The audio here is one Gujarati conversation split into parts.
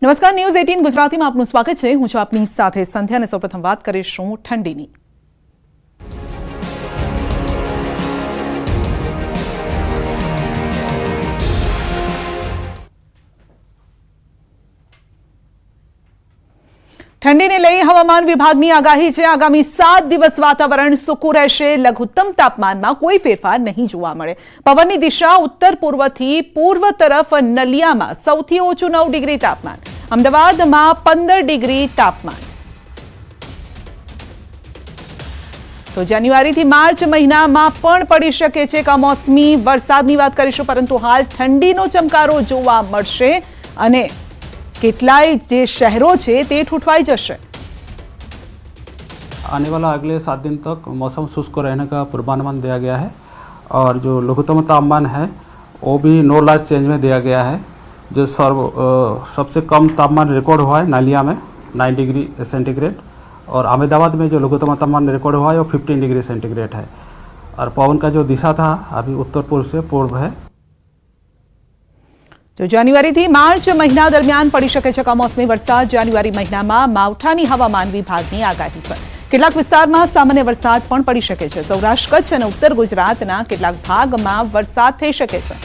નમસ્કાર, ન્યૂઝ 18 ગુજરાતીમાં આપનું સ્વાગત છે. હું છું આપની સાથે સંધ્યા અને સૌપ્રથમ વાત કરીશું ઠંડીની. ઠંડીને લઈ હવામાન વિભાગની આગાહી છે. આગામી 7 દિવસ વાતાવરણ સૂકું રહેશે. લઘુત્તમ તાપમાનમાં કોઈ ફેરફાર નહીં જોવા મળે. પવનની દિશા ઉત્તર પૂર્વથી પૂર્વ તરફ. નલિયામાં સૌથી ઓછું 9 ડિગ્રી તાપમાન, અમદાવાદમાં 15 ડિગ્રી તાપમાન. તો જાન્યુઆરીથી માર્ચ મહિનામાં પણ પડી શકે છે કમોસમી વરસાદની વાત કરીશું, પરંતુ હાલ ઠંડીનો ચમકારો જોવા મળશે અને કેટલાય જે शहरों છે તે ठुठवाई जैसे. आने वाला अगले 7 दिन तक मौसम शुष्क रहने का पूर्वानुमान दिया गया है और जो लघुत्तम तापमान है वो भी नो लार्ज चेंज में दिया गया है. जो सबसे कम तापमान रिकॉर्ड हुआ है नालिया में 9 डिग्री सेंटीग्रेड और अहमदाबाद में जो लघुत्तम तापमान रिकॉर्ड हुआ है वो 15 डिग्री सेंटीग्रेड है और पवन का जो दिशा था अभी उत्तर पूर्व से पूर्व है. तो जान्युआरीથી मार्च महीना दरमियान पड़ी શકે છે કમોસમી વરસાદ. જાન્યુઆરી મહિનામાં માવઠાની હવામાન વિભાગની આગાહી છે. કેટલાક વિસ્તારમાં સામાન્ય વરસાદ પણ પડી શકે છે. સૌરાષ્ટ્ર, કચ્છ અને ઉત્તર ગુજરાતના કેટલાક ભાગમાં વરસાદ થઈ શકે છે.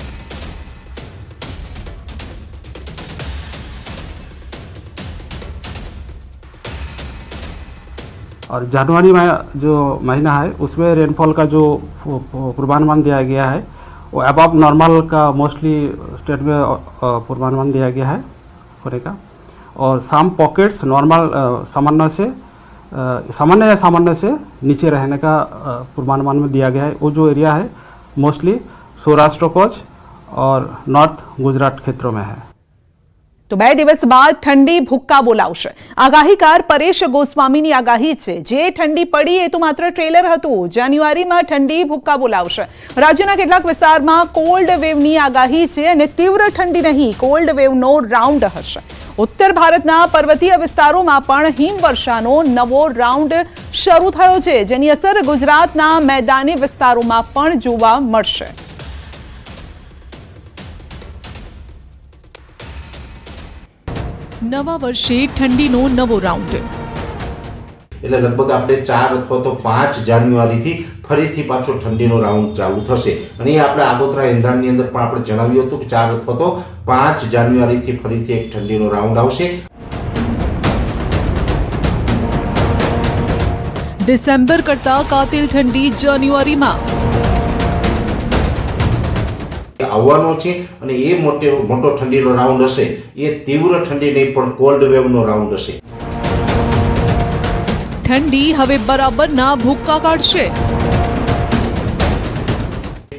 और जनवरी में जो महीना है उसमें रेनफॉल का जो पूर्वानुमान दिया गया है वो अबव नॉर्मल का मोस्टली स्टेट में पूर्वानुमान दिया गया है होने का. और सम पॉकेट्स नॉर्मल सामान्य से नीचे रहने का पूर्वानुमान में दिया गया है. वो जो एरिया है मोस्टली सौराष्ट्र, कच्छ और नॉर्थ गुजरात क्षेत्रों में है. तो 2 દિવસ બાદ ઠંડી ભૂક્કા બોલાવશે. આગાહીકાર પરેશ ગોસ્વામીની આગાહી છે. જે ઠંડી પડી એ તો માત્ર ટ્રેલર હતું. જાન્યુઆરીમાં ઠંડી ભૂક્કા બોલાવશે. રાજ્યના કેટલાક વિસ્તારમાં કોલ્ડ વેવની આગાહી છે અને તીવ્ર ઠંડી નહીં, કોલ્ડ વેવનો રાઉન્ડ હશે. ઉત્તર ભારતના પર્વતીય વિસ્તારોમાં પણ હિમવર્ષાનો નવો રાઉન્ડ શરૂ થયો છે, જેની અસર ગુજરાતના મેદાની વિસ્તારોમાં પણ જોવા મળશે. નવા વર્ષે ઠંડીનો નવો રાઉન્ડ. એટલે લગભગ આપણે 4 અથવા તો 5 જાન્યુઆરીથી ફરીથી પાછો ઠંડીનો રાઉન્ડ ચાલુ થશે અને એ આપણે આગોતરા એંધાણની અંદર પણ આપણે જણાવ્યું હતું કે 4 અથવા તો 5 જાન્યુઆરીથી ફરીથી એક ઠંડીનો રાઉન્ડ આવશે. ડિસેમ્બર કરતા કાતિલ ઠંડી જાન્યુઆરીમાં આવવાનો છે અને એ મોટો ઠંડીનો રાઉન્ડ હશે. એ તીવ્ર ઠંડી નહીં પણ કોલ્ડ વેવનો રાઉન્ડ હશે. ઠંડી હવે બરાબરના ભૂક્કા કાઢશે.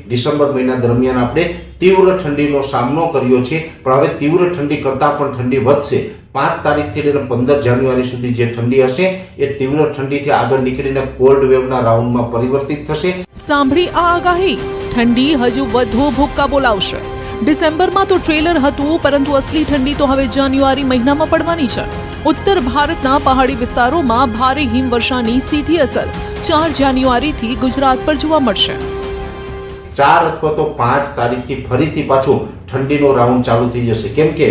ડિસેમ્બર મહિના દરમિયાન આપણે તીવ્ર ઠંડીનો સામનો કર્યો છે, પણ હવે તીવ્ર ઠંડી કરતા પણ ઠંડી વધશે. 5 તારીખથી લઈને 15 જાન્યુઆરી સુધી જે ઠંડી હશે એ તીવ્ર ઠંડીથી આગળ નીકળીને કોલ્ડ વેવના રાઉન્ડમાં પરિવર્તિત થશે. સાંભળી આ આગાહી. ઠંડી હજુ વધુ ભૂક્કા બોલાવશે. ડિસેમ્બરમાં તો ટ્રેલર હતું, પરંતુ અસલી ઠંડી તો હવે જાન્યુઆરી મહિનામાં પડવાની છે. ઉત્તર ભારતના પહાડી વિસ્તારોમાં ભારે હિમવર્ષાની સીધી અસર 4 જાન્યુઆરીથી ગુજરાત પર જોવા મળશે. 4 અથવા તો 5 તારીખથી ફરીથી પાછું ઠંડીનો રાઉન્ડ ચાલુ થઈ જશે. કેમ કે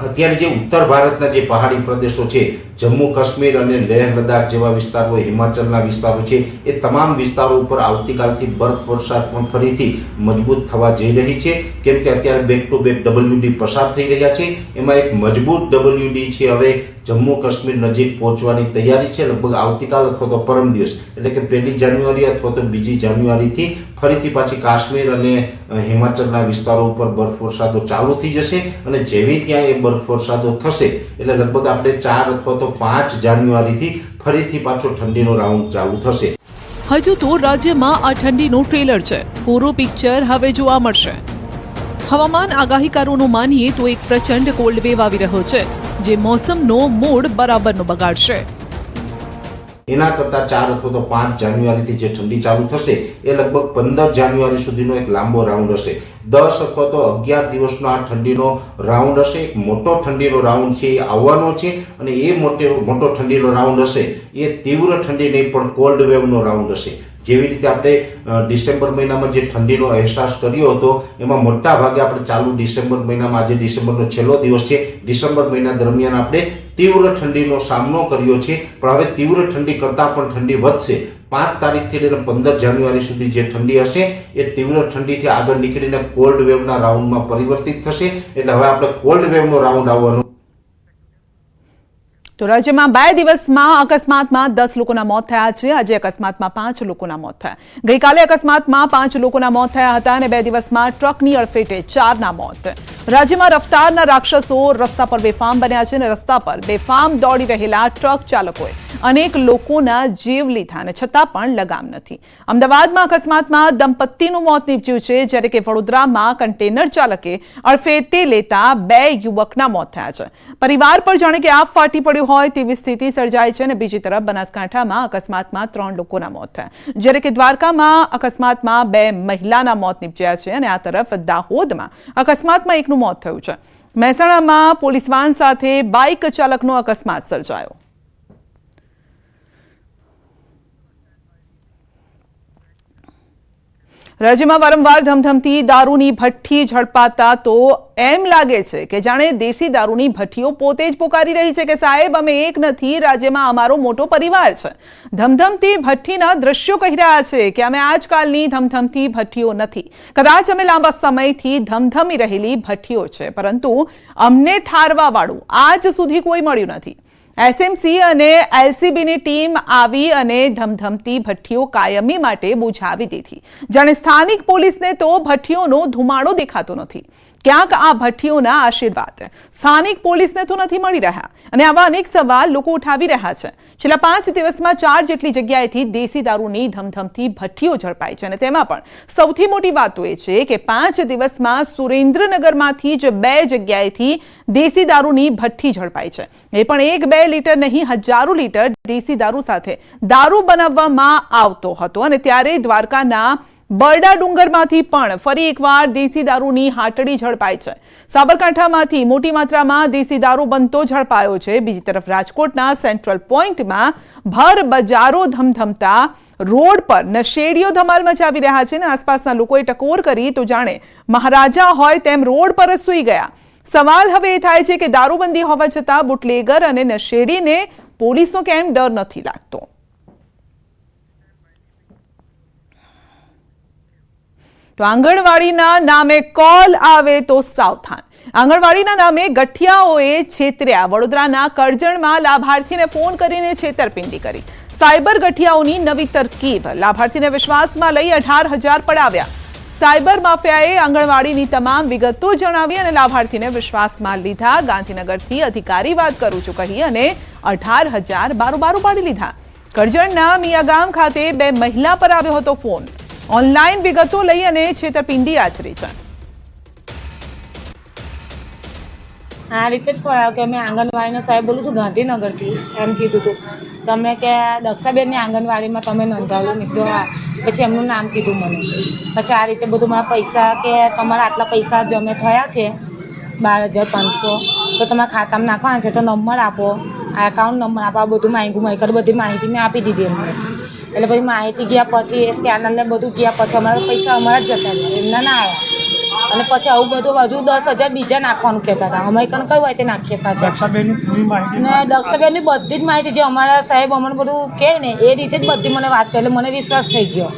અત્યારે જે ઉત્તર ભારતના જે પહાડી પ્રદેશો છે, જમ્મુ કાશ્મીર અને લેહ લદ્દાખ જેવા વિસ્તારો, હિમાચલના વિસ્તારો છે, એ તમામ વિસ્તારો ઉપર આવતીકાલથી બરફ વરસાદ પણ ફરીથી મજબૂત થવા જઈ રહી છે. કેમ કે અત્યારે બેક ટુ બેક WD પસાર થઈ રહ્યા છે. એમાં એક મજબૂત WD છે હવે જમ્મુ કાશ્મીર નજીક પહોંચવાની તૈયારી છે. લગભગ આવતીકાલ અથવા તો પરમ દિવસ એટલે કે 1 જાન્યુઆરી અથવા તો 2 જાન્યુઆરીથી ફરીથી પાછી કાશ્મીર અને હિમાચલના વિસ્તારો ઉપર બરફ વરસાદો ચાલુ થઈ જશે અને જેવી ત્યાં એ બરફ વરસાદો થશે એટલે લગભગ આપણે 4 અથવા તો 5 જાન્યુઆરીથી ફરીથી પાછો ઠંડીનો રાઉન્ડ ચાલુ થશે. હજુ તો રાજ્યમાં આ ઠંડીનું ટ્રેલર છે. પૂરું પિક્ચર હવે જોવા મળશે. હવામાન આગાહીકારોનું માનીએ તો એક પ્રચંડ કોલ્ડ વેવ આવી રહ્યો છે, જે મોસમનો મૂડ બરાબરનો બગાડશે. એના કરતા 4 અથવા તો 5 જાન્યુઆરીથી જે ઠંડી ચાલુ થશે એ લગભગ 15 જાન્યુઆરી સુધીનો એક લાંબો રાઉન્ડ હશે. 10 અથવા તો 11 દિવસનો આ ઠંડીનો રાઉન્ડ હશે. એક મોટો ઠંડીનો રાઉન્ડ છે એ આવવાનો છે અને એ મોટો ઠંડીનો રાઉન્ડ હશે એ તીવ્ર ઠંડી નહીં પણ કોલ્ડ વેવનો રાઉન્ડ હશે. જેવી રીતે આપણે ડિસેમ્બર મહિનામાં જે ઠંડીનો અહેસાસ કર્યો હતો એમાં મોટા ભાગે આપણે ચાલુ ડિસેમ્બર મહિનામાં આજે ડિસેમ્બરનો છેલ્લો દિવસ છે ડિસેમ્બર મહિના દરમિયાન આપણે તીવ્ર ઠંડીનો સામનો કર્યો છે, પણ હવે તીવ્ર ઠંડી કરતાં પણ ઠંડી વધશે. 5 તારીખથી લઈને 15 જાન્યુઆરી સુધી જે ઠંડી હશે એ તીવ્ર ઠંડીથી આગળ નીકળીને કોલ્ડ વેવના રાઉન્ડમાં પરિવર્તિત થશે. એટલે હવે આપણે કોલ્ડ વેવનો રાઉન્ડ આવવાનો. તો રાજ્યમાં 2 દિવસમાં અકસ્માતમાં 10 લોકોના મોત થયા છે. આજે અકસ્માતમાં 5 લોકોના મોત થયા. ગઈકાલે અકસ્માતમાં 5 લોકોના મોત થયા હતા અને 2 દિવસમાં ટ્રકની અડફેટે 4ના મોત. રાજ્યમાં રફતારના રાક્ષસો રસ્તા પર બેફામ બન્યા છે અને રસ્તા પર બેફામ દોડી રહેલા ટ્રક ચાલકોએ અનેક લોકોના જીવ લીધા અને છતાં પણ લગામ નથી. અમદાવાદમાં અકસ્માતમાં દંપતીનું મોત નીપજ્યું છે, જ્યારે કે વડોદરામાં કન્ટેનર ચાલકે અડફેટે લેતા 2 યુવકના મોત થયા છે. પરિવાર પર જાણે કે આપ ફાટી પડ્યું હોય તેવી સ્થિતિ સર્જાઈ છે અને બીજી તરફ બનાસકાંઠામાં અકસ્માતમાં 3 લોકોના મોત થયા, જ્યારે કે દ્વારકામાં અકસ્માતમાં 2 મહિલાના મોત નીપજ્યા છે અને આ તરફ દાહોદમાં અકસ્માતમાં 1નું મોત થયું છે. મહેસાણામાં પોલીસ વાન સાથે બાઇક ચાલકનો અકસ્માત સર્જાયો. રાજ્યમાં વારંવાર ધમધમતી દારૂની ભઠ્ઠી ઝડપાતા તો એમ લાગે છે કે જાણે દેશી દારૂની ભઠ્ઠીઓ પોતે જ પોકારી રહી છે કે સાહેબ અમે એક નથી, રાજ્યમાં અમારો મોટો પરિવાર છે. ધમધમતી ભઠ્ઠીના દ્રશ્યો કહી રહ્યા છે કે અમે આજકાલની ધમધમતી ભઠ્ઠીઓ નથી, કદાચ અમે લાંબા સમયથી ધમધમી રહેલી ભઠ્ઠીઓ છે, પરંતુ અમને ઠારવા વાળું આજ સુધી કોઈ મળ્યું નથી. એસએમસી અને એલસીબીની ટીમ આવી અને ધમધમતી ભઠ્ઠીઓ કાયમી માટે બુઝાવી દીધી. જાણે સ્થાનિક પોલીસને તો ભઠ્ઠીઓનો ધુમાડો દેખાતો નથી. ક્યાંક આ ભઠ્ઠીઓના આશીર્વાદ સ્થાનિક પોલીસને તો નથી મળી રહ્યા અને આવા અનેક સવાલ લોકો ઉઠાવી રહ્યા છે. છેલ્લા 5 દિવસમાં 4 જેટલી જગ્યાએથી દેશી દારૂની ધમધમતી ભઠ્ઠીઓ ઝડપાઈ છે અને તેમાં પણ સૌથી મોટી વાત તો એ છે કે 5 દિવસમાં સુરેન્દ્રનગરમાંથી જ 2 જગ્યાએથી દેશી દારૂની ભઠ્ઠી ઝડપાઈ છે. એ પણ 1-2 લીટર નહીં, હજારો લીટર દેશી દારૂ સાથે દારૂ બનાવવામાં આવતો હતો અને ત્યારે દ્વારકાના બરડા ડુંગરમાંથી પણ ફરી એકવાર દેશી દારૂની હાટડી ઝડપાઈ છે. સાબરકાંઠામાંથી મોટી માત્રામાં દેશી દારૂ બનતો ઝડપાયો છે. બીજી તરફ રાજકોટના સેન્ટ્રલ પોઈન્ટમાં ભર બજારો ધમધમતા રોડ પર નશેડીઓ ધમાલ મચાવી રહ્યા છે અને આસપાસના લોકોએ ટકોર કરી તો જાણે મહારાજા હોય તેમ રોડ પર જ સૂઈ ગયા. સવાલ હવે એ થાય છે કે દારૂબંધી હોવા છતાં બુટલેગર અને નશેડીને પોલીસનો કેમ ડર નથી લાગતો. તો આંગણવાડીના નામે કોલ આવે તો સાવધાન. આંગણવાડીના નામે ગઠિયાઓએ છેતર્યા. વડોદરાના કરજણમાં લાભાર્થીને ફોન કરીને છેતરપિંડી કરી. સાયબર ગઠિયાઓની નવી તરકીબ. લાભાર્થીને વિશ્વાસમાં લઈ 18,000 પડાવ્યા. સાયબર માફિયાએ આંગણવાડીની તમામ વિગતો જણાવી અને લાભાર્થીને વિશ્વાસમાં લીધા. ગાંધીનગરથી અધિકારી વાત કરું છું કહી અને 18,000 બારોબાર પાડી લીધા. કરજણના મિયાગામ ખાતે 2 મહિલા પર આવ્યો હતો ફોન. ઓનલાઈન વિગતો લઈ અને છેતરપિંડી આચરી છે. આ રીતે જ પડાયો કે મેં આંગણવાડીનો સાહેબ બોલું છું ગાંધીનગરથી, એમ કીધું હતું. તમે કે દક્ષાબેનની આંગણવાડીમાં તમે નોંધાવ્યું. મેં કીધું હા. પછી એમનું નામ કીધું મને. પછી આ રીતે બધું મારા પૈસા કે તમારા આટલા પૈસા જમે થયા છે 12,500, તો તમારા ખાતામાં નાખવાના છે, તો નંબર આપો, આ એકાઉન્ટ નંબર આપો. આ બધું માંગ્યું. બધી માહિતી મેં આપી દીધી એમને. એટલે પછી માહિતી ગયા પછી સ્કેનરને બધું ગયા પછી અમારા પૈસા અમારા જ જતા રહ્યા, એમના ના આવ્યા. અને પછી આવું બધું હજુ 10,000 બીજા નાખવાનું કહેતા હતા. અમે કણ કયું હોય તે નાખીએ પાછા. ને દક્ષાબેનની બધી જ માહિતી જે અમારા સાહેબ અમને બધું કહે ને એ રીતે જ બધી મને વાત કરી. એટલે મને વિશ્વાસ થઈ ગયો.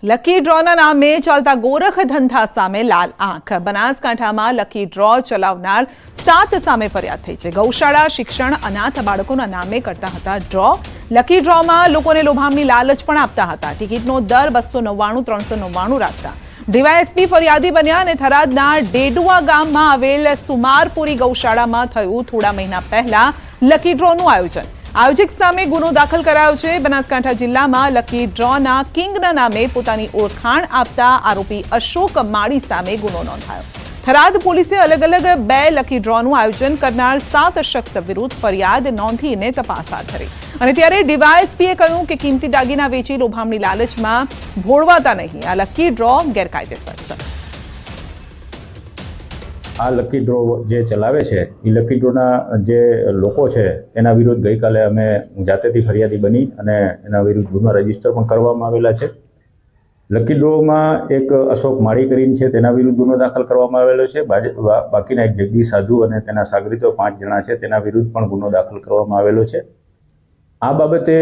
લકી ડ્રોના નામે ચાલતા ગોરખ ધંધા સામે લાલ આંખ. બનાસકાંઠામાં લકી ડ્રો ચલાવનાર 7 સામે ફરિયાદ થઈ છે. ગૌશાળા, શિક્ષણ, અનાથ બાળકોના નામે કરતા હતા ડ્રો. લકી ડ્રોમાં લોકોને લોભામણી લાલચ પણ આપતા હતા. ટિકિટનો દર 299, 399 રાખતા. ડીવાયએસપી ફરિયાદી બન્યા અને થરાદના ડેડુઆ ગામમાં આવેલ સુમારપુરી ગૌશાળામાં થયું થોડા મહિના પહેલા લકી ડ્રોનું આયોજન. આયોજક સામે ગુનો દાખલ કરાયો છે. બનાસકાંઠા જિલ્લામાં લકી ડ્રોના કિંગના નામે પોતાની ઓળખાણ આપતા આરોપી અશોક માળી સામે ગુનો નોંધાયો. થરાદ પોલીસે અલગ અલગ 2 લકી ડ્રોનું આયોજન કરનાર 7 શખ્સ વિરુદ્ધ ફરિયાદ નોંધીને તપાસ હાથ ધરી. અને ત્યારે ડીવાયએસપીએ કહ્યું કે કિંમતી દાગીના વેચી લોભામણી લાલચમાં ભોળવાતા નહીં. આ લકી ડ્રો ગેરકાયદેસર છે. આ લકી ડ્રો જે ચલાવે છે એ લકી ડ્રોના જે લોકો છે એના વિરુદ્ધ ગઈકાલે અમે જાતેથી ફરિયાદી બની અને એના વિરુદ્ધ ગુનો રજીસ્ટર પણ કરવામાં આવેલા છે. લકી ડ્રોમાં એક અશોક માળી કરીને છે તેના વિરુદ્ધ ગુનો દાખલ કરવામાં આવેલો છે. બાકીના એક જગદીશ સાધુ અને તેના સાગરીતો 5 જણા છે તેના વિરુદ્ધ પણ ગુનો દાખલ કરવામાં આવેલો છે. આ બાબતે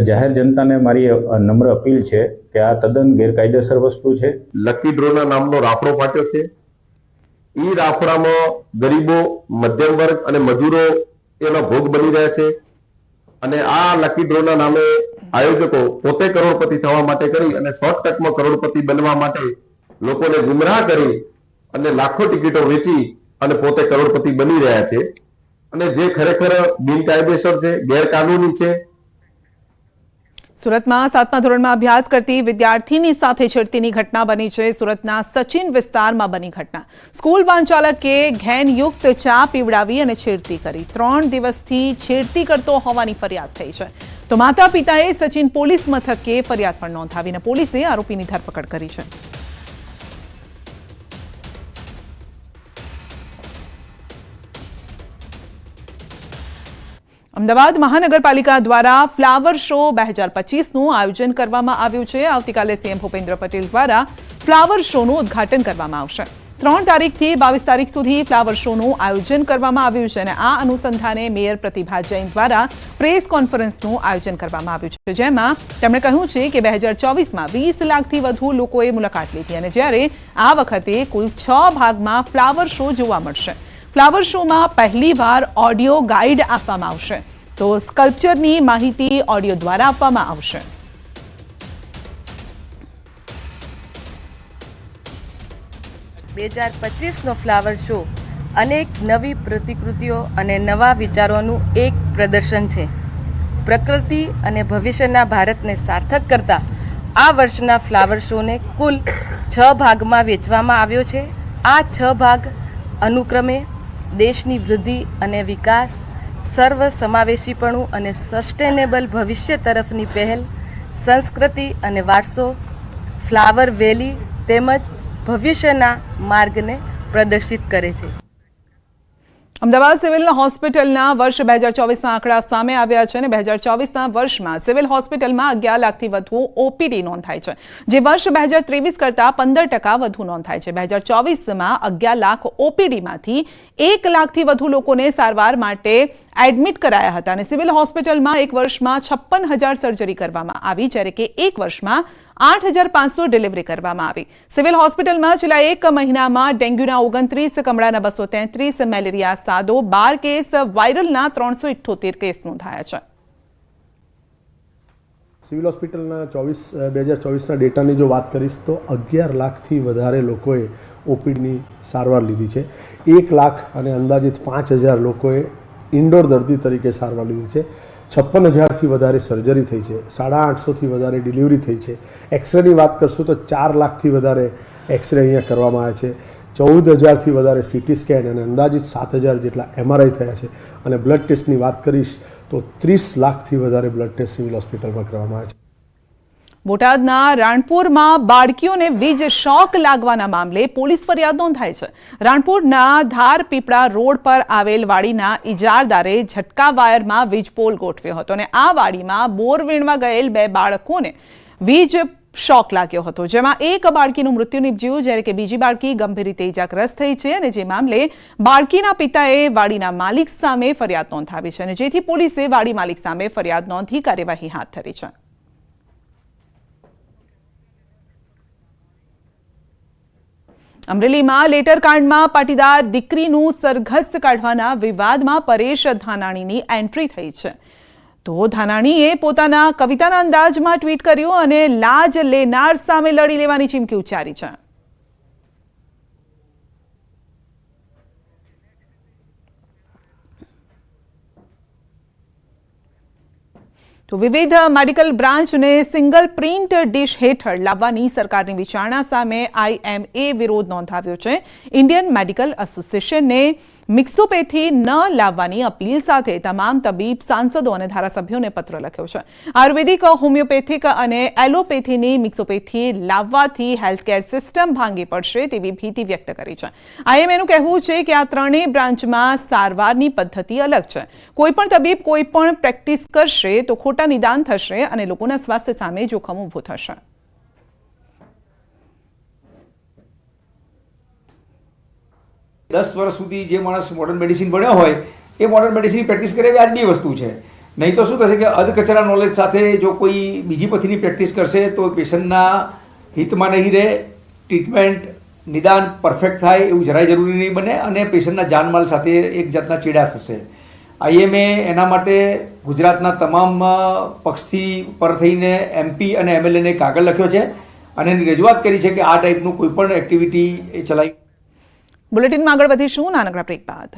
જાહેર જનતાને મારી નમ્ર અપીલ છે કે આ તદ્દન ગેરકાયદેસર વસ્તુ છે. લકી ડ્રોના નામનો રાફડો ફાટ્યો છે. એ રાફડામાં ગરીબો, મધ્યમ વર્ગ અને મજૂરો એનો ભોગ બની રહ્યા છે અને આ લકી ડ્રોના નામે આયોજકો પોતે કરોડપતિ થવા માટે કરી અને શોર્ટકટમાં કરોડપતિ બનવા માટે લોકોને ગુમરાહ કરી અને લાખો ટિકિટો વેચી અને પોતે કરોડપતિ બની રહ્યા છે અને જે ખરેખર બિનકાયદેસર છે, ગેરકાનૂની છે. સુરતમાં 7મા ધોરણમાં અભ્યાસ કરતી વિદ્યાર્થીની સાથે છેડતીની ઘટના બની છે. સુરતના સચિન વિસ્તારમાં બની ઘટના. સ્કૂલ વાહન ચાલકે ઘેનયુક્ત ચા પીવડાવી અને છેડતી કરી. 3 દિવસથી છેડતી કરતો હોવાની ફરિયાદ થઈ છે. તો માતા પિતાએ સચિન પોલીસ મથકે ફરિયાદ પણ નોંધાવીને પોલીસે આરોપીની ધરપકડ કરી છે. અમદાવાદ મહાનગરપાલિકા દ્વારા ફ્લાવર શો 2025નું આયોજન કરવામાં આવ્યું છે. આવતીકાલે સીએમ ભૂપેન્દ્ર પટેલ દ્વારા ફ્લાવર શોનું ઉદ્ઘાટન કરવામાં આવશે. 3 તારીખથી 22 તારીખ સુધી ફ્લાવર શોનું આયોજન કરવામાં આવ્યું છે અને આ અનુસંધાને મેયર પ્રતિભા જૈન દ્વારા પ્રેસ કોન્ફરન્સનું આયોજન કરવામાં આવ્યું છે, જેમાં તેમણે કહ્યું છે કે 2024માં 20 લાખથી વધુ લોકોએ મુલાકાત લીધી અને જ્યારે આ વખતે કુલ 6 ભાગમાં ફ્લાવર શો જોવા મળશે. ફ્લાવર શોમાં પહેલીવાર ઓડિયો ગાઈડ આપવામાં આવશે, તો સ્કલ્પચરની માહિતી ઓડિયો દ્વારા આપવામાં આવશે. નો ફ્લાવર શો અનેક નવી પ્રતિકૃતિઓ અને નવા વિચારોનું એક પ્રદર્શન છે. પ્રકૃતિ અને ભવિષ્યના ભારતને સાર્થક કરતા આ વર્ષના ફ્લાવર શોને કુલ 6 ભાગમાં વહેંચવામાં આવ્યો છે. આ 6 ભાગ અનુક્રમે દેશની વૃદ્ધિ અને વિકાસ, સર્વ સમાવેશીપણું અને સસ્ટેનેબલ ભવિષ્ય તરફની પહેલ, સંસ્કૃતિ અને વારસો, ફ્લાવર વેલી તેમજ ભવિષ્યના માર્ગને પ્રદર્શિત કરે છે. અમદાવાદ સિવિલ હોસ્પિટલના વર્ષ 2024ના આંકડા સામે આવ્યા છે અને 2024ના વર્ષમાં સિવિલ હોસ્પિટલમાં 11 લાખથી વધુ ઓપીડી નોંધાઈ છે, જે વર્ષ 2023 કરતાં 15% વધુ નોંધાય છે. 2024માં 11 લાખ ઓપીડીમાંથી 1 લાખથી વધુ લોકોને સારવાર માટે એડમિટ કરાયા હતા અને સિવિલ હોસ્પિટલમાં એક વર્ષમાં 56,000 સર્જરી કરવામાં આવી, જ્યારે કે એક વર્ષમાં 8,500 ડિલિવરી કરવામાં આવી. સિવિલ હોસ્પિટલમાં છેલ્લા 1 મહિનામાં ડેન્ગ્યુના 29, કમળાના 233, મેલેરિયા સાદો 12 કેસ, વાયરલના 378 કેસ નોંધાયા છે. સિવિલ હોસ્પિટલના 2024ના ડેટાની જો વાત કરીશ તો 11 લાખથી વધારે લોકોએ ઓપીડીની સારવાર લીધી છે. 1 લાખ અને અંદાજિત 5,000 લોકોએ ઇન્ડોર દર્દી તરીકે સારવાર લીધી છે. 56,000થી વધારે સર્જરી થઈ છે. 850થી વધારે ડિલિવરી થઈ છે. એક્સરેની વાત કરશું તો 4 લાખથી વધારે એક્સરે અહીંયા કરવામાં આવ્યા છે. 14,000થી વધારે સીટી સ્કેન અને અંદાજિત 7,000 જેટલા એમઆરઆઈ થયા છે. અને બ્લડ ટેસ્ટની વાત કરીશ તો 30 લાખથી વધારે બ્લડ ટેસ્ટ સિવિલ હોસ્પિટલમાં કરવામાં આવ્યા છે. બોટાદના રાણપુરમાં બાળકીઓને વીજ શોક લાગવાના મામલે પોલીસ ફરિયાદ નોંધાઈ છે. રાણપુરના ધારપીપળા રોડ પર આવેલ વાડીના ઇજારદારે ઝટકા વાયરમાં વીજ પોલ ગોઠવ્યો હતો અને આ વાડીમાં બોર વીણવા ગયેલ 2 બાળકોને વીજ શોક લાગ્યો હતો, જેમાં એક બાળકીનું મૃત્યુ નીપજ્યું, જ્યારે કે બીજી બાળકી ગંભીર રીતે ઇજાગ્રસ્ત થઈ છે અને જે મામલે બાળકીના પિતાએ વાડીના માલિક સામે ફરિયાદ નોંધાવી છે અને જેથી પોલીસે વાડી માલિક સામે ફરિયાદ નોંધી કાર્યવાહી હાથ ધરી છે. અમરેલીમાં લેટરકાંડમાં પાટીદાર દીકરીનું સરઘસ કાઢવાના વિવાદમાં પરેશ ધાનાણીની એન્ટ્રી થઈ છે. તો ધાનાણીએ પોતાના કવિતાના અંદાજમાં ટ્વીટ કર્યું અને લાજ લેનાર સામે લડી લેવાની ચીમકી ઉચ્ચારી છે. તો વિવિધ મેડિકલ બ્રાન્ચને સિંગલ પ્રિન્ટ ડિશ હેઠળ લાવવાની સરકારની વિચારણા સામે IMA વિરોધ નોંધાવ્યો છે. ઇન્ડિયન મેડિકલ એસોસિએશને મિક્સોપેથી ન લાવવાની અપીલ સાથે તમામ તબીબ, સાંસદો અને ધારાસભ્યોને પત્ર લખ્યો છે. આયુર્વેદિક, હોમિયોપેથિક અને એલોપેથીની મિક્સોપેથી લાવવાથી હેલ્થકેર સિસ્ટમ ભાંગી પડશે તેવી ભીતિ વ્યક્ત કરી છે. IMAનું કહેવું છે કે આ ત્રણેય બ્રાન્ચમાં સારવારની પદ્ધતિ અલગ છે. કોઈપણ તબીબ કોઈપણ પ્રેક્ટિસ કરશે તો ખોટા નિદાન થશે અને લોકોના સ્વાસ્થ્ય સામે જોખમ ઊભું થશે. 10 વર્ષ સુધી જે માણસ મોડર્ન મેડિસિન ભણ્યો હોય એ મોડર્ન મેડિસિનની પ્રેક્ટિસ કરે એ વ્યાજબી વસ્તુ છે. નહીં તો શું થશે કે અધકચરા નોલેજ સાથે જો કોઈ બીજી પથીની પ્રેક્ટિસ કરશે તો પેશન્ટના હિતમાં નહીં રહે, ટ્રીટમેન્ટ નિદાન પરફેક્ટ થાય એવું જરાય જરૂરી નહીં બને અને પેશન્ટના જાનમાલ સાથે એક જાતના ચેડા થશે. IMA એના માટે ગુજરાતના તમામ પક્ષથી પર થઈને MP અને MLAને કાગળ લખ્યો છે અને એની રજૂઆત કરી છે કે આ ટાઈપનું કોઈ પણ એક્ટિવિટી એ ચલાવી. બુલેટિનમાં આગળ વધીશું નાનકડા બ્રેક બાદ.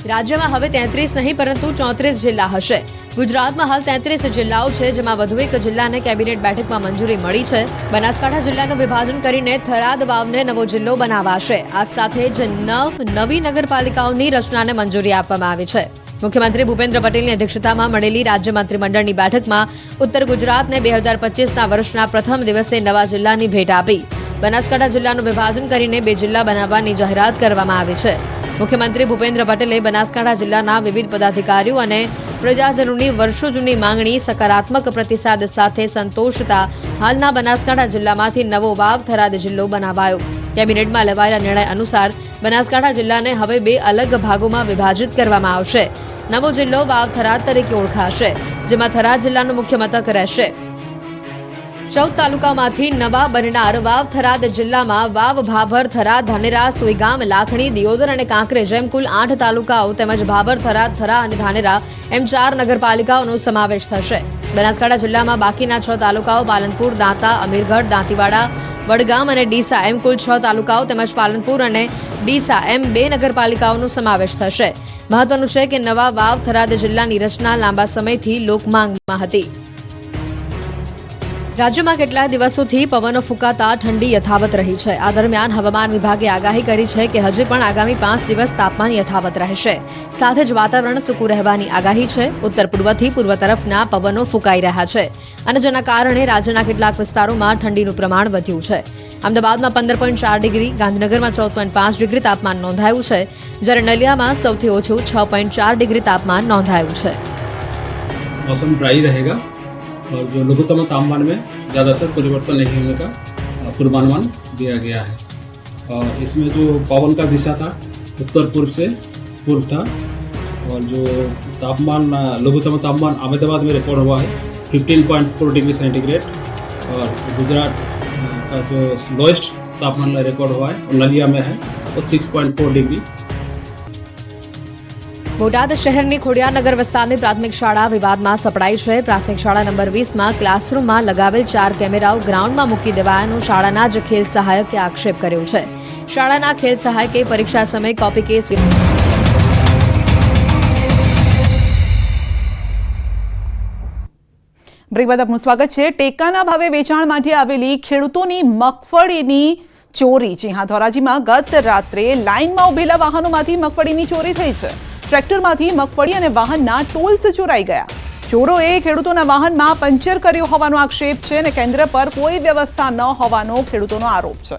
રાજ્યમાં હવે 33 નહીં પરંતુ 34 જિલ્લા હશે. ગુજરાતમાં હાલ 33 જિલ્લાઓ છે, જેમાં વધુ એક જિલ્લાને કેબિનેટ બેઠકમાં મંજૂરી મળી છે. બનાસકાંઠા જિલ્લાનું વિભાજન કરીને થરાદ વાવને નવો જિલ્લો બનાવાશે. આ સાથે જ નવી નગરપાલિકાઓની રચનાને મંજૂરી આપવામાં આવી છે. મુખ્યમંત્રી ભૂપેન્દ્ર પટેલની અધ્યક્ષતામાં મળેલી રાજ્ય મંત્રીમંડળની બેઠકમાં ઉત્તર ગુજરાતને 2025ના વર્ષના પ્રથમ દિવસે નવા જિલ્લાની ભેટ આપી. બનાસકાંઠા જિલ્લાનું વિભાજન કરીને 2 જિલ્લા બનાવવાની જાહેરાત કરવામાં આવી છે. મુખ્યમંત્રી ભૂપેન્દ્ર પટેલે બનાસકાંઠા જિલ્લાના વિવિધ પદાધિકારીઓ અને પ્રજાજનોની વર્ષો જૂની માંગણી સકારાત્મક પ્રતિસાદ સાથે સંતોષતા હાલના બનાસકાંઠા જિલ્લામાંથી નવો વાવ થરાદ જિલ્લો બનાવાયો. કેબિનેટમાં લેવાયેલા નિર્ણય અનુસાર બનાસકાંઠા જિલ્લાને હવે 2 અલગ ભાગોમાં વિભાજિત કરવામાં આવશે. નવો જિલ્લો વાવ થરાદ તરીકે ઓળખાશે, જેમાં થરાદ જિલ્લાનું મુખ્ય મથક રહેશે. 14 તાલુકામાંથી નવા બનનાર વાવ થરાદ જિલ્લામાં વાવ, ભાભર, થરાદ, ધાનેરા, સુઈગામ, લાખણી, દિયોદર અને કાંકરેજ એમ કુલ 8 તાલુકાઓ તેમજ ભાભર, થરાદ, થરા અને ધાનેરા એમ 4 નગરપાલિકાઓનો સમાવેશ થશે. બનાસકાંઠા જિલ્લામાં બાકીના 6 તાલુકાઓ પાલનપુર, દાંતા, અમીરગઢ, દાંતીવાડા, વડગામ અને ડીસા એમ કુલ 6 તાલુકાઓ તેમજ પાલનપુર અને ડીસા એમ 2 નગરપાલિકાઓનો સમાવેશ થશે. મહત્વનું છે કે નવા વાવ થરાદ જિલ્લાની રચના લાંબા સમયથી લોકમાંગમાં હતી. રાજ્યમાં કેટલાય દિવસોથી પવનો ફૂંકાતા ઠંડી યથાવત રહી છે. આ દરમિયાન હવામાન વિભાગે આગાહી કરી છે કે હજી પણ આગામી 5 દિવસ તાપમાન યથાવત રહેશે. સાથે જ વાતાવરણ સૂકું રહેવાની આગાહી છે. ઉત્તર પૂર્વથી પૂર્વ તરફના પવનો ફૂંકાઈ રહ્યા છે અને જેના કારણે રાજ્યના કેટલાક વિસ્તારોમાં ઠંડીનું પ્રમાણ વધ્યું છે. અમદાવાદમાં 15.4 ડિગ્રી, ગાંધીનગરમાં 14.5 ડિગ્રી તાપમાન નોંધાયું છે, જ્યારે નલિયામાં સૌથી ઓછું 6.4 ડિગ્રી તાપમાન નોંધાયું છે. मौसम ड्राई रहेगा और जो लघुत्तम तापमान में ज़्यादातर परिवर्तन नहीं होने का पूर्वानुमान दिया गया है. और इसमें जो पवन का दिशा था उत्तर पूर्व से पूर्व था और जो तापमान लघुत्तम तापमान अहमदाबाद में रिकॉर्ड हुआ है 15.4 डिग्री सेंटीग्रेड और गुजरात का जो लोएस्ट तापमान रिकॉर्ड हुआ है और नलिया में है वो 6.4 डिग्री. બોટાદ શહેરની ખોડિયારનગર વિસ્તારની પ્રાથમિક શાળા વિવાદમાં સપડાઈ છે. પ્રાથમિક શાળા નંબર 20માં ક્લાસરૂમમાં લગાવેલ 4 કેમેરાઓ ગ્રાઉન્ડમાં મૂકી દેવાયાનો શાળાના જ ખેલ સહાયકે આક્ષેપ કર્યો છે. શાળાના ખેલ સહાયકે પરીક્ષા સમયે કોપી કેસ બ્રેક બાદ આપનું સ્વાગત છે. ટેકાના ભાવે વેચાણ માટે આવેલી ખેડૂતોની મગફળીની ચોરી. જી હા, ધોરાજીમાં ગત રાત્રે લાઇનમાં ઉભેલા વાહનોમાંથી મગફળીની ચોરી થઈ છે. ટ્રેક્ટરમાંથી મગફળી અને વાહનના ટોલ્સ ચોરાઈ ગયા. ચોરોએ ખેડૂતોના વાહનમાં પંચર કર્યો હોવાનો આક્ષેપ છે અને કેન્દ્ર પર કોઈ વ્યવસ્થા ન હોવાનો ખેડૂતોનો આરોપ છે.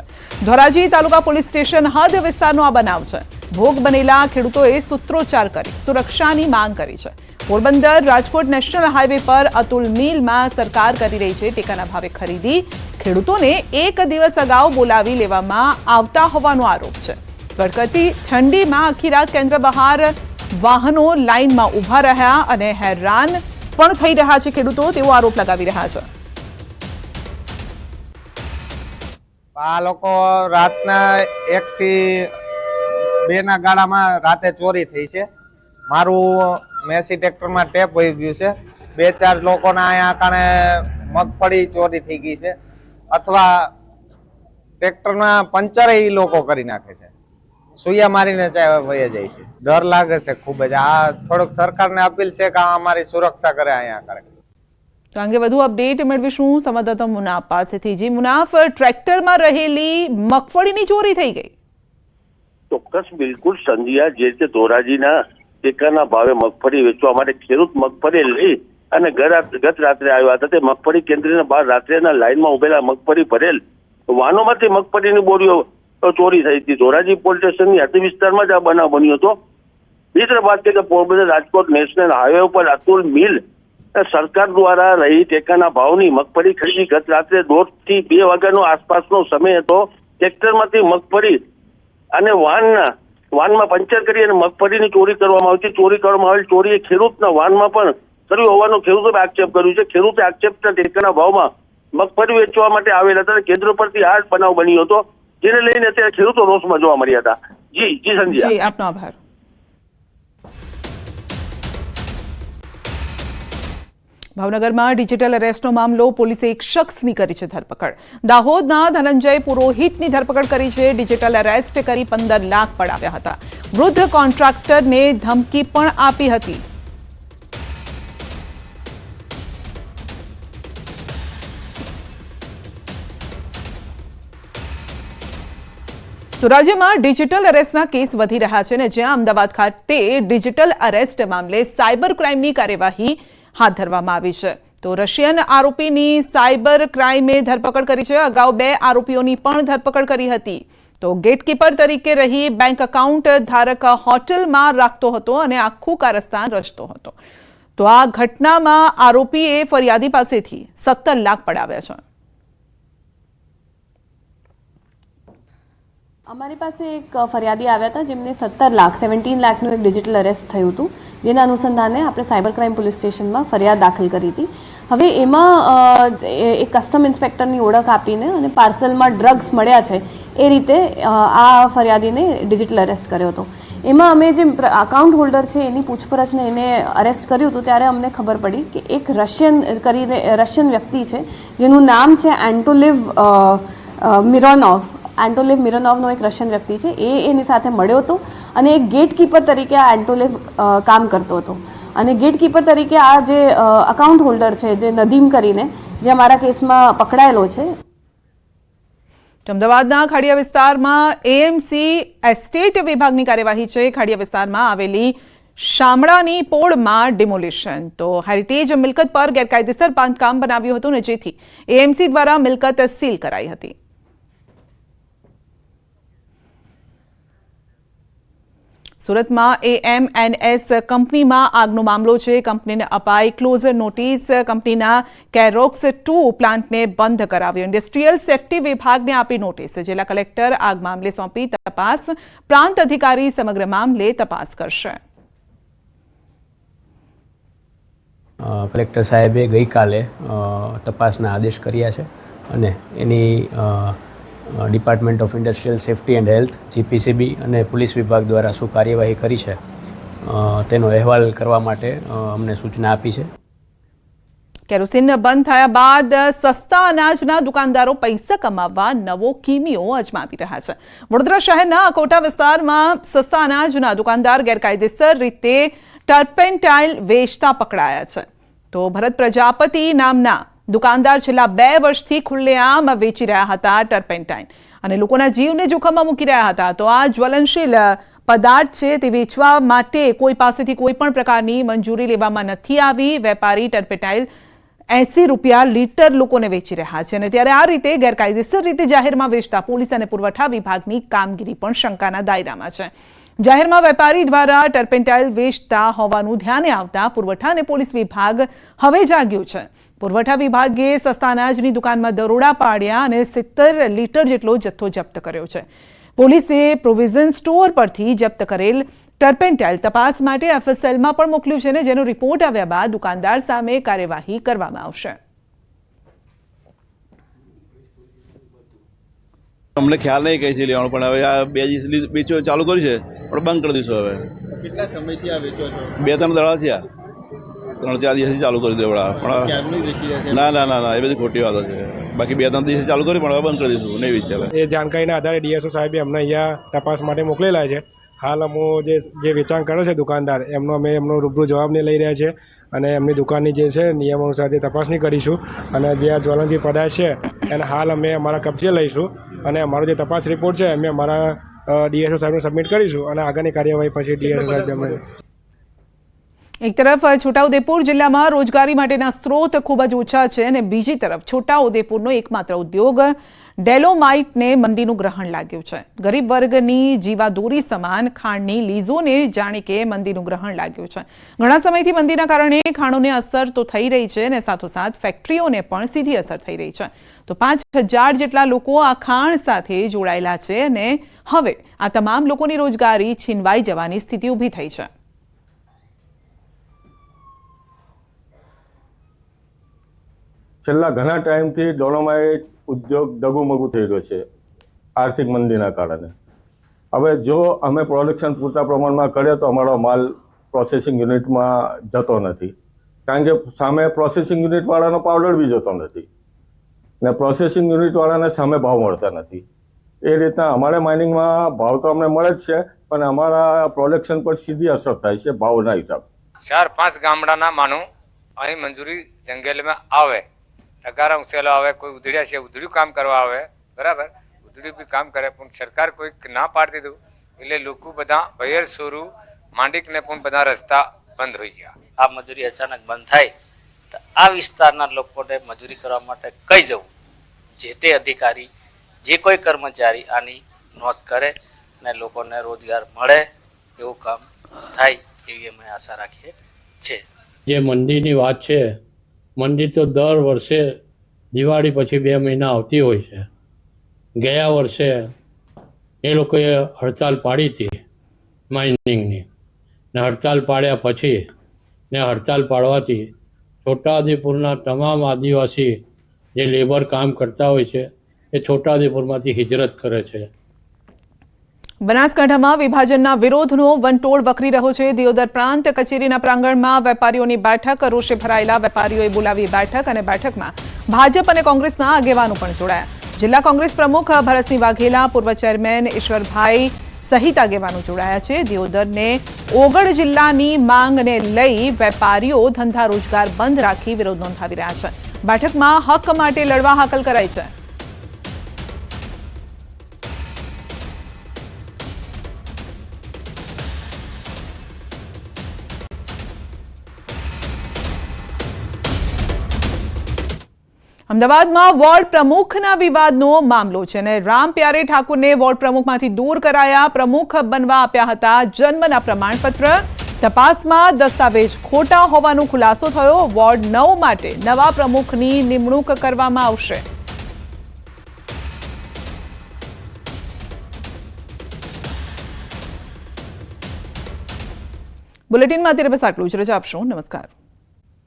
ધોરાજી તાલુકા પોલીસ સ્ટેશન હદ વિસ્તારનો આ બનાવ છે. ભોગ બનેલા ખેડૂતોએ સૂત્રોચ્ચાર કરી સુરક્ષાની માંગ કરી છે. પોરબંદર રાજકોટ નેશનલ હાઈવે પર અતુલ મિલમાં સરકાર કરી રહી છે ટેકાના ભાવે ખરીદી. ખેડૂતોને 1 દિવસ અગાઉ બોલાવી લેવામાં આવતા હોવાનો આરોપ છે. કડકડતી ઠંડીમાં આખી રાત કેન્દ્ર બહાર વાહનો લાઇનમાં ઊભા રહ્યા અને હેરાન પણ થઈ રહ્યા છે ખેડૂતો, તેવો આરોપ લગાવી રહ્યા છે. આ લોકો રાતના 1 થી 2 ના ગાળામાં રાતે ચોરી થઈ છે. મારું મેસી ટ્રેક્ટરમાં ટેપ વહી ગયું છે. 2-4 લોકોના અહીંયા કારણે મગફળી ચોરી થઈ ગઈ છે અથવા ટ્રેક્ટરના પંચર એ લોકો કરી નાખે છે. સુયા મારીને વહી જાય છે. ડર લાગે છે ખૂબ જ. આ થોડુંક સરકારને અપીલ છે કે અમારી સુરક્ષા કરે અહીંયા કરે. તો અંગે વધુ અપડેટ મેળવીશું સંવાદદાતા મુનાફ પાસેથી. જી મુનાફ, ટ્રેક્ટરમાં રહેલી મગફળીની ચોરી થઈ ગઈ. ચોક્કસ, બિલકુલ સંજ્યા. જે રીતે ધોરાજીના ટેકાના ભાવે મગફળી વેચવા માટે ખેડૂત મગફળી લઈ અને ગત રાત્રે આવ્યા હતા. તે મગફળી કેન્દ્રના બહાર રાત્રેના લાઇનમાં ઉભેલા મગફળી ભરેલ વાહનોમાંથી મગફળીની બોરીઓ ચોરી થઈ હતી. ધોરાજી પોલીસ સ્ટેશનની હદ વિસ્તારમાં જ આ બનાવ બન્યો હતો. બીજી વાત છે કે પોરબંદર રાજકોટ નેશનલ હાઈવે ઉપર અતુલ મિલ સરકાર દ્વારા રહી ટેકાના ભાવની મગફળી ખરીદી ગત રાત્રે 1:30 થી 2 વાગ્યાનો આસપાસનો સમય હતો. ટ્રેક્ટરમાંથી મગફળી અને વાનમાં પંચર કરી અને મગફળીની ચોરી કરવામાં આવી છે. ચોરી કરવામાં આવેલ ચોરીએ ખેડૂતના વાનમાં પણ કર્યું હોવાનો ખેડૂતોએ આક્ષેપ કર્યો છે. ખેડૂતે આક્ષેપના ટેકાના ભાવમાં મગફળી વેચવા માટે આવેલા હતા. કેન્દ્ર પરથી આ બનાવ બન્યો હતો, જેને લઈને અત્યારે ખેડૂતો રોષમાં જોવા મળ્યા હતા. જી સંધ્યા. જી, આપનો આભાર. ભાવનગરમાં ડિજિટલ અરેસ્ટનો મામલો. પોલીસે એક શખ્સની કરી છે ધરપકડ. દાહોદના ધનંજય પુરોહિતની ધરપકડ કરી છે. ડિજિટલ અરેસ્ટ કરી 15 લાખ પડાવ્યા હતા. વૃદ્ધ કોન્ટ્રાક્ટરને ધમકી પણ આપી હતી. તો રાજ્યમાં ડિજિટલ અરેસ્ટના કેસ વધી રહ્યા છે ને જ્યાં અમદાવાદ ખાતે ડિજિટલ અરેસ્ટ મામલે સાયબર ક્રાઇમની કાર્યવાહી હાથ ધરવામાં આવી છે. તો રશિયન આરોપીની સાયબર ક્રાઇમે ધરપકડ કરી છે. અગાઉ 2 આરોપીઓની પણ ધરપકડ કરી હતી. તો ગેટકીપર તરીકે રહી બેંક એકાઉન્ટ ધારક હોટલમાં રાખતો હતો અને આખું કારસ્તાન રચતો હતો. તો આ ઘટનામાં આરોપીએ ફરિયાદી પાસેથી 17 લાખ પડાવ્યા છે. અમારી પાસે એક ફરિયાદી આવ્યા હતા જેમને 17 લાખનું એક ડિજિટલ અરેસ્ટ થયું હતું, જેના અનુસંધાને આપણે સાયબર ક્રાઇમ પોલીસ સ્ટેશનમાં ફરિયાદ દાખલ કરી હતી. હવે એમાં એક કસ્ટમ ઇન્સ્પેક્ટરની ઓળખ આપીને અને પાર્સલમાં ડ્રગ્સ મળ્યા છે એ રીતે આ ફરિયાદીને ડિજિટલ અરેસ્ટ કર્યો હતો. એમાં અમે જે અકાઉન્ટ હોલ્ડર છે એની પૂછપરછને એને અરેસ્ટ કર્યું હતું ત્યારે અમને ખબર પડી કે એક રશિયન વ્યક્તિ છે જેનું નામ છે એન્ટોલિવ મિરોનોવનો એક રશિયન વ્યક્તિ છે. એની સાથે મળ્યો હતો અને એક ગેટકીપર તરીકે આ એન્ટોલિવ કામ કરતો હતો. અને ગેટકીપર તરીકે આ જે અકાઉન્ટ હોલ્ડર છે જે નદીમ કરીને જે અમારા કેસમાં પકડાયેલો છે. અમદાવાદના ખાડિયા વિસ્તારમાં એએમસી એસ્ટેટ વિભાગની કાર્યવાહી છે. ખાડિયા વિસ્તારમાં આવેલી શામળાની પોળમાં ડિમોલિશન. તો હેરિટેજ મિલકત પર ગેરકાયદેસર બાંધકામ બનાવ્યું હતું ને જેથી એએમસી દ્વારા મિલકત સીલ કરાઈ હતી. સુરતમાં એએમએનએસ કંપનીમાં આગનો મામલો છે. કંપનીને અપાઈ ક્લોઝર નોટિસ. કંપનીના કેરોક્સ 2 પ્લાન્ટને બંધ કરાવ્યો. ઇન્ડસ્ટ્રીયલ સેફ્ટી વિભાગને આપી નોટિસ. જિલ્લા કલેક્ટર આગ મામલે સોંપી તપાસ. પ્રાંત અધિકારી સમગ્ર મામલે તપાસ કરશે. કલેક્ટર સાહેબે ગઈકાલે તપાસના આદેશ કર્યા છે અને એની department of industrial safety and health, GPCB અને પોલીસ વિભાગ દ્વારા શું કાર્યવાહી કરી છે તેનો અહેવાલ કરવા માટે અમને સૂચના આપી છે. કેરોસીન બંધ થયા બાદ સસ્તા અનાજના દુકાનદારો પૈસા કમાવવા નવો કિમિયો અજમાવી રહ્યા છે. વડોદરા શહેરના અકોટા વિસ્તારમાં સસ્તા અનાજના દુકાનદાર ગેરકાયદેસર રીતે ટર્પેન્ટાઇલ વેચતા પકડાયા છે. તો ભરત પ્રજાપતિ નામના દુકાનદાર છેલ્લા 2 વર્ષથી ખુલ્લેઆમ વેચી રહ્યા હતા ટર્પેન્ટાઇન અને લોકોના જીવને જોખમમાં મૂકી રહ્યા હતા. તો આ જ્વલનશીલ પદાર્થ છે તે વેચવા માટે કોઈ પાસેથી કોઈ પણ પ્રકારની મંજૂરી લેવામાં નથી આવી. વેપારી ટર્પેન્ટાઇલ 80 રૂપિયા લીટર લોકોને વેચી રહ્યા છે અને ત્યારે આ રીતે ગેરકાયદેસર રીતે જાહેરમાં વેચતા પોલીસ અને પુરવઠા વિભાગની કામગીરી પણ શંકાના દાયરામાં છે. જાહેરમાં વેપારી દ્વારા ટર્પેન્ટાઇલ વેચતા હોવાનું ધ્યાને આવતા પુરવઠા અને પોલીસ વિભાગ હવે જાગ્યું છે. પુરવઠા વિભાગે સસ્તા અનાજની દુકાનમાં દરોડા પાડ્યા અને 70 લીટર જેટલો જથ્થો જપ્ત કર્યો છે. પોલીસે પ્રોવિઝન સ્ટોર પરથી જપ્ત કરેલ ટર્પેન્ટાઇલ તપાસ માટે એફએસએલમાં પણ મોકલ્યું છે ને જેનો રિપોર્ટ આવ્યા બાદ દુકાનદાર સામે કાર્યવાહી કરવામાં આવશે. અમને ખ્યાલ નહીં કઈ છે લેવાનું, પણ હવે આ 2 દિવસ વેચો ચાલુ કર્યું છે પણ બંધ કરી દઈશું. હવે કેટલા સમયથી આ વેચો છો? 2-3 દડા થયા, 3-4 દિવસથી ચાલુ કરી દેવડા. પણ ના એ બધી ખોટી વાતો છે. બાકી 2-3 દિવસથી ચાલુ કરી પણ હવે બંધ કરી દઈશું, નહીં વિચારે. એ જાણકારીના આધારે ડીએસઓ સાહેબે અમને અહીંયા તપાસ માટે મોકલેલા છે. હાલ અમો જે વેચાણ કરે છે દુકાનદાર એમનો રૂબરૂ જવાબને લઈ રહ્યા છે અને એમની દુકાનની જે છે નિયમ અનુસાર તપાસણી કરીશું અને જે આ જ્વલનશીલ પદાર્થ છે એને હાલ અમે અમારા કબજે લઈશું અને અમારો જે તપાસ રિપોર્ટ છે અમે અમારા ડીએસઓ સાહેબને સબમિટ કરીશું અને આગળની કાર્યવાહી પછી ડીએસઓ સાહેબ એક તરફ છોટાઉદેપુર જિલ્લામાં રોજગારી માટેના સ્ત્રોત ખૂબ જ ઓછા છે અને બીજી તરફ છોટાઉદેપુરનો એકમાત્ર ઉદ્યોગ ડેલોમાઇટને મંદીનું ગ્રહણ લાગ્યું છે. ગરીબ વર્ગની જીવાદોરી સમાન ખાણની લીઝોને જાણે કે મંદીનું ગ્રહણ લાગ્યું છે. ઘણા સમયથી મંદીના કારણે ખાણોને અસર તો થઈ રહી છે અને સાથોસાથ ફેક્ટરીઓને પણ સીધી અસર થઈ રહી છે. તો 5000 જેટલા લોકો આ ખાણ સાથે જોડાયેલા છે અને હવે આ તમામ લોકોની રોજગારી છીનવાઈ જવાની સ્થિતિ ઊભી થઈ છે. છેલ્લા ઘણા ટાઈમથી ડોલોમાઇટ ઉદ્યોગ ડગુમગુ થઈ રહ્યો છે આર્થિક મંદીના કારણે. હવે જો અમે પ્રોડક્શન પૂરતા પ્રમાણમાં કરીએ તો અમારો માલ પ્રોસેસિંગ યુનિટમાં જતો નથી, કારણ કે સામે પ્રોસેસિંગ યુનિટવાળાનો પાવડર બી જતો નથી ને પ્રોસેસિંગ યુનિટવાળાને સામે ભાવ મળતા નથી. એ રીતના અમારે માઇનિંગમાં ભાવ તો અમને મળે જ છે, પણ અમારા પ્રોડક્શન પર સીધી અસર થાય છે ભાવના હિસાબ. 4-5 ગામડાના માનું અહીં મંજૂરી જંગલમાં આવે, ટકારા ઉછેલો આવે, કોઈ ઉધડ્યા છે ઉધડ્યું કામ કરવા આવે, બરાબર, ઉધડ્યું બી કામ કરે, પણ સરકાર કોઈક ના પાડી દીધું એટલે લોકો બધા ભયર સોરું માંડીકને પણ બધા રસ્તા બંધ થઈ ગયા. આ મજૂરી અચાનક બંધ થાય તો આ વિસ્તારના લોકોને મજૂરી કરવા માટે કઈ જવું, જે તે અધિકારી જે કોઈ કર્મચારી આની નોંધ કરે અને લોકોને રોજગાર મળે એવું કામ થાય એવી અમે આશા રાખીએ છીએ. જે મંદીની વાત છે, મંદી તો દર વર્ષે દિવાળી પછી 2 મહિના આવતી હોય છે. ગયા વર્ષે એ લોકોએ હડતાલ પાડી હતી માઇનિંગની, ને હડતાલ પાડ્યા પછી ને હડતાલ પાડવાથી છોટાઉદેપુરના તમામ આદિવાસી જે લેબર કામ કરતા હોય છે એ છોટાઉદેપુરમાંથી હિજરત કરે છે. બનાસકાંઠામાં વિભાજનના વિરોધનો વંટોળ વકરી રહ્યો છે. દિયોદર પ્રાંત કચેરીના પ્રાંગણમાં વેપારીઓની બેઠક, રોષે ભરાયેલા વેપારીઓએ બોલાવી બેઠક અને બેઠકમાં ભાજપ અને કોંગ્રેસના આગેવાનો પણ જોડાયા. જિલ્લા કોંગ્રેસ પ્રમુખ ભરતસિંહ વાઘેલા, પૂર્વ ચેરમેન ઈશ્વરભાઈ સહિત આગેવાનો જોડાયા છે. દિયોદરને ઓગળ જિલ્લાની માંગને લઈ વેપારીઓ ધંધા રોજગાર બંધ રાખી વિરોધ નોંધાવી રહ્યા છે. બેઠકમાં હક માટે લડવા હાકલ કરાઈ છે. અમદાવાદમાં વોર્ડ પ્રમુખના વિવાદનો મામલો છે અને રામ પ્યારે ઠાકુરને વોર્ડ પ્રમુખમાંથી દૂર કરાયા. પ્રમુખ બનવા આપ્યા હતા જન્મના પ્રમાણપત્ર. તપાસમાં દસ્તાવેજ ખોટા હોવાનો ખુલાસો થયો. વોર્ડ 9 માટે નવા પ્રમુખની નિમણૂક કરવામાં આવશે. બુલેટિનમાં અત્યારે બસ આટલું જ. રજા આપશો. નમસ્કાર.